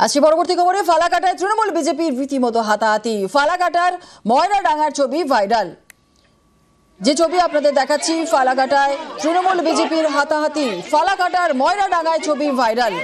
আসছে পরবর্তী খবরে। ফালাকাটায় তৃণমূল বিজেপির রীতিমতো হাতাহাতি। ফালাকাটার ময়নাডাঙ্গার ছবি ভাইরাল। যে ছবি আপনাদের দেখাচ্ছি, ফালাকাটায় তৃণমূল বিজেপির হাতাহাতি। ফালাকাটার ময়নাডাঙ্গায় ছবি ভাইরাল।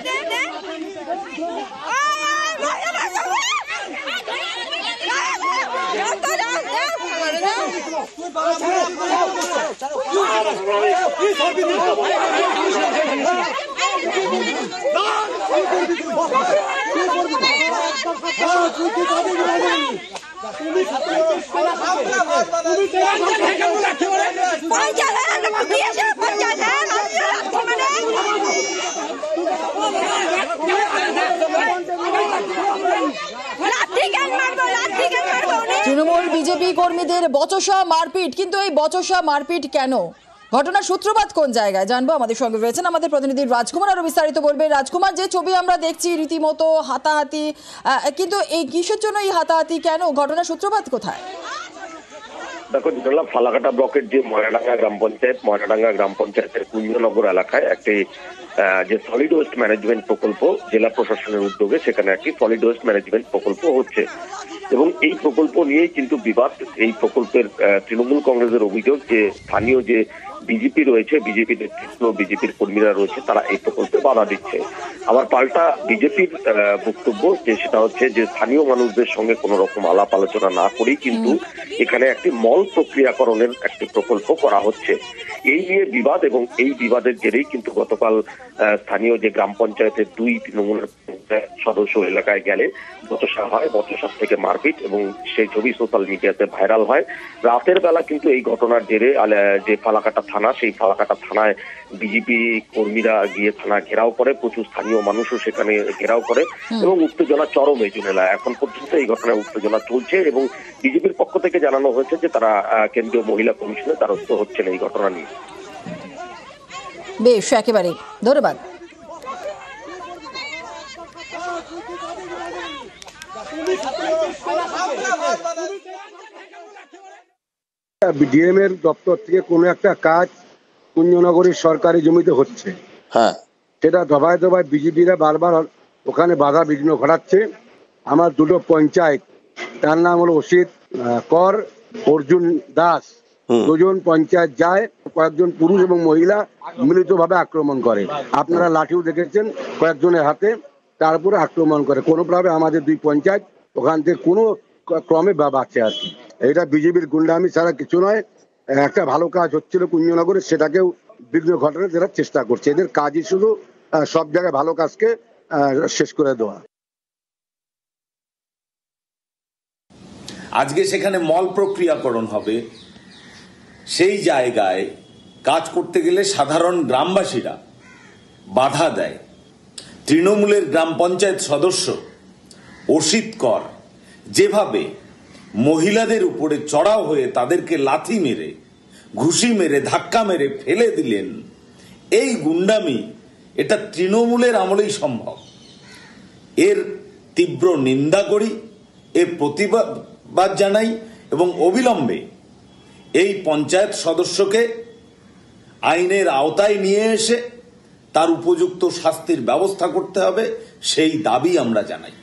তৃণমূল বিজেপি কর্মীদের বচসা মারপিট, কিন্তু এই বচসা মারপিট কেন? ঘটনার সূত্রপাত কোন জায়গায় জানবো। আমাদের সঙ্গে রয়েছেন আমাদের প্রতিনিধি রাজকুমার, আরো বিস্তারিত বলবে। রাজকুমার, যে ছবি আমরা দেখছি রীতিমতো হাতাহাতি, কিন্তু এই কিসের জন্য এই হাতাহাতি, কেন? ঘটনার সূত্রপাত কোথায়? দেখো, যেটা ফালাকাটা ব্লকের যে ময়নাডাঙ্গা গ্রাম পঞ্চায়েতের কুঞ্জনগর এলাকায় একটি যে সলিড ওয়েস্ট ম্যানেজমেন্ট প্রকল্প জেলা প্রশাসনের উদ্যোগে, সেখানে একটি সলিড ওয়েস্ট ম্যানেজমেন্ট প্রকল্প হচ্ছে এবং এই প্রকল্প নিয়েই কিন্তু বিবাদ। এই প্রকল্পের তৃণমূল কংগ্রেসের অভিযোগ যে স্থানীয় যে বিজেপি রয়েছে, বিজেপি নেতৃত্ব, বিজেপির কর্মীরা রয়েছে, তারা এই প্রকল্পে বাধা দিচ্ছে। আবার পাল্টা বিজেপির বক্তব্য যে সেটা হচ্ছে যে স্থানীয় মানুষদের সঙ্গে কোনো রকম আলাপ আলোচনা না করেই কিন্তু এখানে একটি মল প্রক্রিয়াকরণের একটি প্রকল্প করা হচ্ছে। এই নিয়ে বিবাদ এবং এই বিবাদের জেরেই কিন্তু গতকাল স্থানীয় যে গ্রাম পঞ্চায়েতের দুই তৃণমূল সদস্য এলাকায় গেলে বচসা হয়, বচসা থেকে মারপিট এবং সেই ছবি সোশ্যাল মিডিয়াতে ভাইরাল হয়। রাতের বেলা কিন্তু এই ঘটনার জেরে যে ফালাকাটা থানা, সেই ফালাকাটা থানায় বিজেপি কর্মীরা গিয়ে থানা ঘেরাও করে, প্রচুর স্থানীয় মানুষও সেখানে ঘেরাও করে এবং উত্তেজনা চরমে চলে। এখন পর্যন্ত এই ঘটনায় উত্তেজনা চলছে এবং বিজেপির পক্ষ থেকে জানানো হয়েছে যে তারা কেন্দ্রীয় মহিলা কমিশনের দ্বারস্থ হচ্ছেন এই ঘটনা নিয়ে। বেশ, একেবারে ধন্যবাদ। ডিএম এর দপ্তর থেকে কোনো একটা কাজ কুঞ্জনগরের সরকারি জমিতে হচ্ছে, সেটা দফায় দফায় বিজেপিরা বারবার ওখানে বাধা বিঘ্ন ঘটাচ্ছে। আমার দুটো পঞ্চায়েত, তার নাম হলো অসিত কর, অর্জুন দাস, দুজন পঞ্চায়েত যায়, কয়েকজন পুরুষ এবং মহিলা মিলিতভাবে আক্রমণ করে। আপনারা লাঠিও দেখেছেন কয়েকজনের হাতে, তারপরে আক্রমণ করে কোনোভাবে আমাদের দুই পঞ্চায়েত ওখান থেকে কোনো ক্রমে বাঁচে আর কি। এটা বিজেপির গুন্ডামি ছাড়া কিছু নয়। একটা ভালো কাজ হচ্ছিল কুঞ্জনগরে, সেটাকেও বিঘ্ন ঘটানোর তারা চেষ্টা করছে। এদের কাজই শুধু সব জায়গায় ভালো কাজকে শেষ করে দেওয়া। আজকে সেখানে মল প্রক্রিয়াকরণ হবে, সেই জায়গায় কাজ করতে গেলে সাধারণ গ্রামবাসীরা বাধা দেয়। তৃণমূলের গ্রাম পঞ্চায়েত সদস্য অসিত কর যেভাবে মহিলাদের উপরে চড়াও হয়ে তাদেরকে লাথি মেরে, ঘুষি মেরে, ধাক্কা মেরে ফেলে দিলেন, এই গুন্ডামি এটা তৃণমূলের আমলেই সম্ভব। এর তীব্র নিন্দা করি, এর প্রতিবাদ জানাই এবং অবিলম্বে এই পঞ্চায়েত সদস্যকে আইনের আওতায় নিয়ে এসে তার উপযুক্ত শাস্তির ব্যবস্থা করতে হবে, সেই দাবি আমরা জানাই।